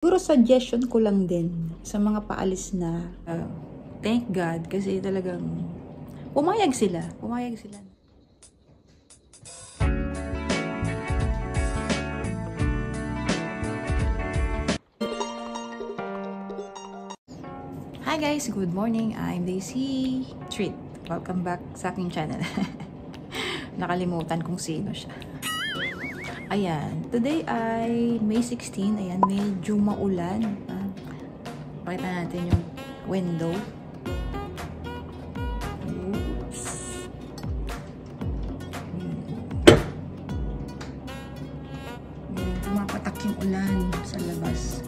Siguro suggestion ko lang din sa mga paalis na thank God kasi talagang pumayag sila. Hi guys, good morning. I'm Daisy Treat. Welcome back sa aking channel. Nakalimutan kung sino siya. Ayan, today ay May 16. Ayan, medyo maulan. Pakita natin yung window. Oops. Tumapatak yung ulan sa labas.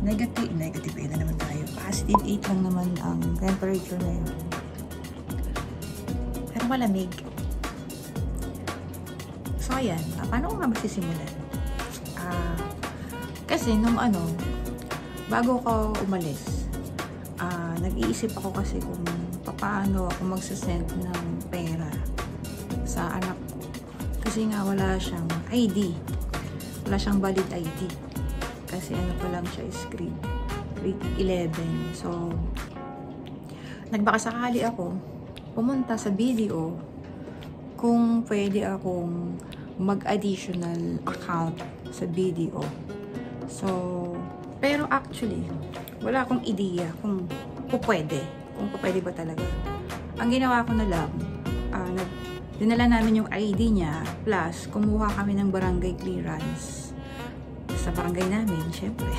Negative 8 na naman tayo. Positive 8 lang naman ang temperature na yun. Pero malamig. So, ayan. Paano ko nga magsisimulan? Kasi nung bago ko umalis, nag-iisip ako kasi kung paano ako magsasend ng pera sa anak ko. Kasi nga wala siyang ID. Wala siyang valid ID. Kasi pa lang siya is grade 11. So, nagbakasakali ako pumunta sa BDO kung pwede akong mag-additional account sa BDO. So, pero actually, wala akong ideya kung pwede ba talaga. Ang ginawa ko na lang, dinala namin yung ID niya, plus kumuha kami ng barangay clearance sa barangay namin, syempre.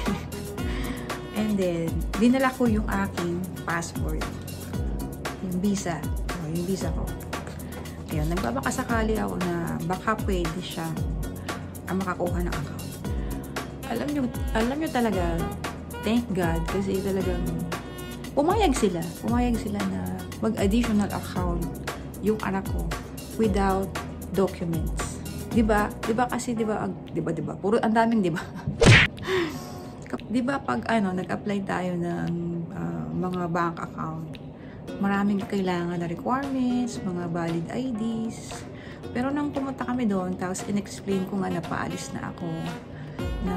And then, dinala ko yung aking passport, yung visa ko. Ayun, nagbabakasakali ako na baka pwede siyang makakuha ng account. Alam nyo talaga, thank God, kasi talagang pumayag sila na mag-additional account yung anak ko without documents. Diba kasi puro ang daming diba. Diba pag nag-apply tayo ng mga bank account, maraming kailangan na requirements, mga valid IDs. Pero nang pumunta kami doon, tapos in-explain ko nga na paalis na ako, na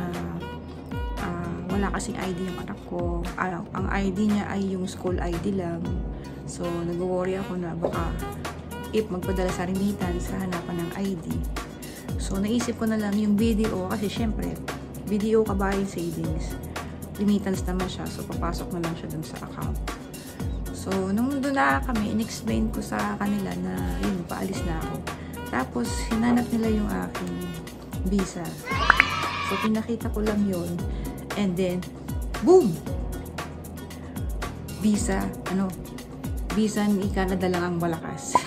wala kasing ID yung anak ko. Ang ID niya ay yung school ID lang. So, nag-worry ako na baka if magpadala sa remittance sa hanapan ng ID. So, naisip ko na lang yung BDO kasi syempre, BDO Kabayan Savings. Remittance naman siya. So, papasok na lang siya dun sa account. So, nung doon na kami, in-explain ko sa kanila na yun, paalis na ako. Tapos, hinanap nila yung aking visa. So, pinakita ko lang yun. And then, boom! Visa ni Canada lang ang malakas.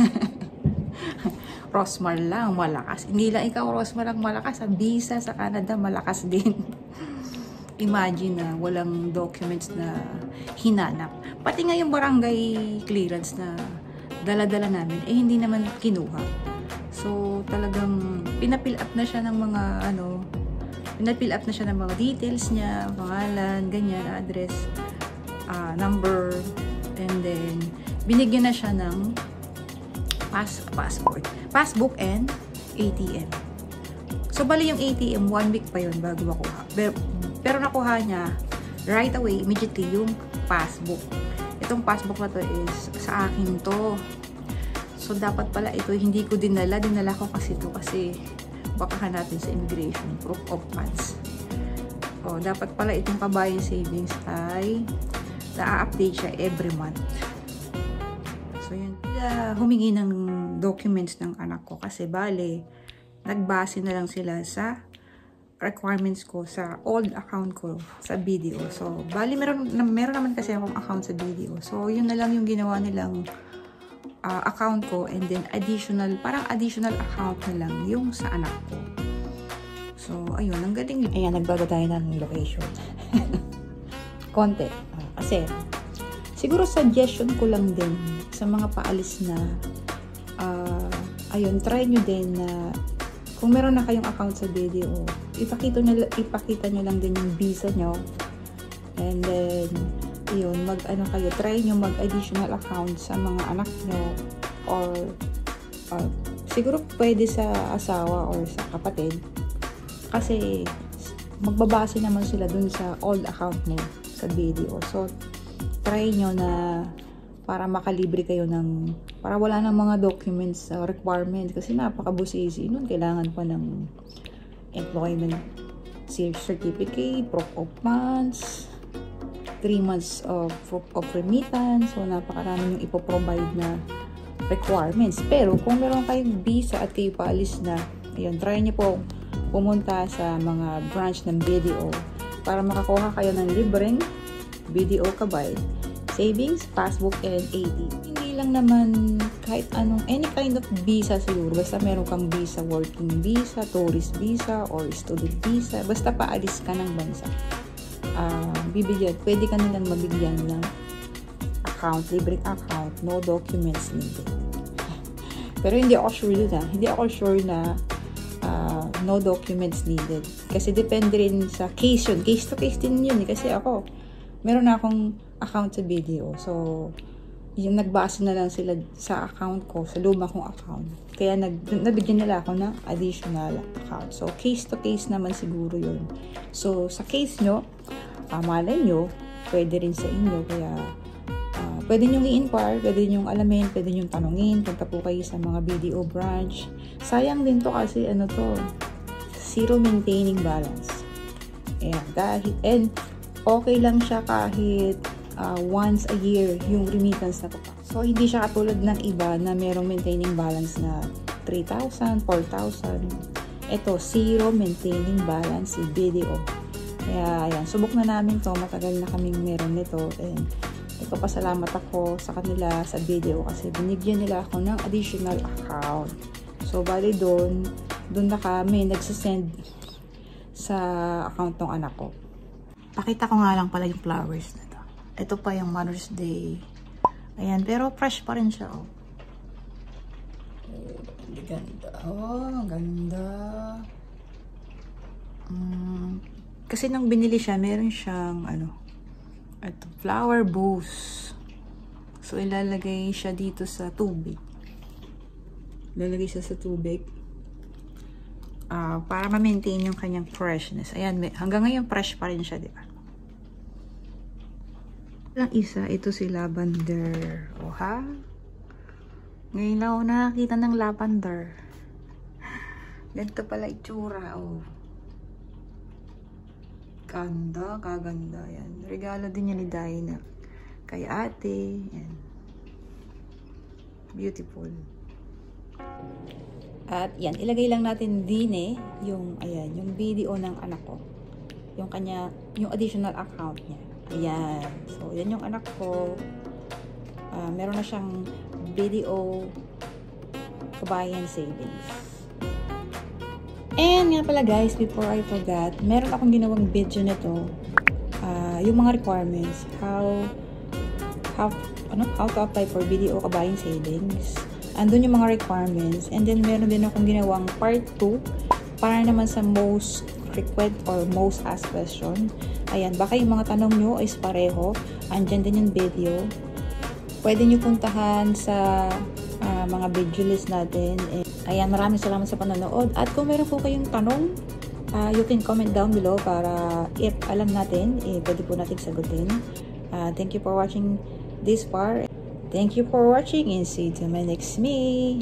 Rosmar lang malakas. Hindi lang ikaw Rosmar ang malakas. Ang visa sa Canada malakas din. Imagine na walang documents na hinanap. Pati nga yung barangay clearance na dala-dala namin, hindi naman kinuha. So, talagang pinapill up na siya ng mga details niya, pangalan, ganyan, address, number, and then binigyan na siya ng passbook and ATM. So, bali yung ATM, 1 week pa yun bago makuha. Pero nakuha niya right away, immediately, yung passbook. Itong passbook na to is sa akin to. So, dapat pala ito, hindi ko dinala ko kasi ito kasi baka hanapin sa immigration, proof of funds. O, dapat pala itong Kabayan Savings ay na-update siya every month. So, yun. Humingi ng documents ng anak ko kasi bale, nagbase na lang sila sa requirements ko sa old account ko sa BDO. So, bali, meron naman kasi akong account sa BDO. So, yun na lang yung ginawa nilang account ko and then parang additional account na lang yung sa anak ko. So, ayun, ang galing. Ayan, nagbago tayo ng location. Konti. Kasi, siguro suggestion ko lang din sa mga paalis na ayun, try nyo din na kung meron na kayong account sa BDO, ipakita nyo lang din yung visa nyo. And then, yun, try nyo mag-additional account sa mga anak nyo or siguro pwede sa asawa or sa kapatid. Kasi magbabase naman sila dun sa old account mo sa BDO. So, try nyo na para makalibre kayo ng, para wala ng mga documents requirements kasi napakabusisi nun. Kailangan pa ng employment certificate, proof of funds, 3 months of proof of remittance. So, napakarami yung ipoprovide na requirements. Pero, kung meron kayong visa at kayo paalis na, ayun, try nyo po pumunta sa mga branch ng BDO para makakuha kayo ng libreng BDO Kabay, savings, passbook, and AD. Hindi lang naman kahit anong, any kind of visa siguro. Basta meron kang visa, working visa, tourist visa, or student visa. Basta paalis ka ng bansa. Pwede ka nilang mabigyan ng account, libreng account, no documents needed. Pero hindi ako sure dun Hindi ako sure na no documents needed. Kasi depende rin sa case yun. Case to case din yun. Kasi ako, meron na akong account sa BDO. So, yung nagbase na lang sila sa account ko, sa luma kong account. Kaya nabigyan nila ako ng additional account. So, case to case naman siguro yun. So, sa case nyo, malay nyo, pwede rin sa inyo. Kaya, pwede nyo i-inquire, pwede nyo alamin, pwede nyo tanungin, punta po kayo sa mga BDO branch. Sayang din to kasi zero maintaining balance. Ayan, and okay lang siya kahit once a year yung remittance na papak. So, hindi siya katulad ng iba na merong maintaining balance na 3,000, 4,000. Ito, zero maintaining balance si BDO. Kaya, ayan, subok na namin to. Matagal na kaming meron nito. And, nagpapasalamat ako sa kanila sa BDO kasi binigyan nila ako ng additional account. So, bali doon na kami nagsasend sa account ng anak ko. Pakita ko nga lang pala yung flowers na to. Ito pa yung Mother's Day. Ayan, pero fresh pa rin siya, oh. Ang ganda. Oh, ang ganda. Kasi nung binili siya, meron siyang, ito, flower booth. So, ilalagay siya dito sa tubig. Ilalagay siya sa tubig. Para ma-maintain yung kanyang freshness. Ayan, hanggang ngayon fresh pa rin siya, di ba? Lang isa, ito si lavender. O ha? Ngayon lang ako nakakita ng lavender. Ganito pala itsura, oh. Ganda, kaganda. Yan. Regalo din niya ni Dina kay ate. Yan. Beautiful. At yan, ilagay lang natin din yung, ayan, yung BDO ng anak ko. Yung yung additional account niya. Ayan. So, yan yung anak ko. Meron na siyang BDO Kabayan Savings. And nga pala guys, before I forgot, meron akong ginawang video nito. Yung mga requirements, how to apply for BDO Kabayan Savings. Andun yung mga requirements. And then meron din akong ginawang part 2 para naman sa most frequent or most asked question. Ayan, baka yung mga tanong nyo is pareho. Andyan din yung video. Pwede nyo puntahan sa mga video list natin. Ayan, maraming salamat sa panonood. At kung meron po kayong tanong, you can comment down below para if alam natin, pwede po natin sagutin. Thank you for watching this far. Thank you for watching and see you to my next me.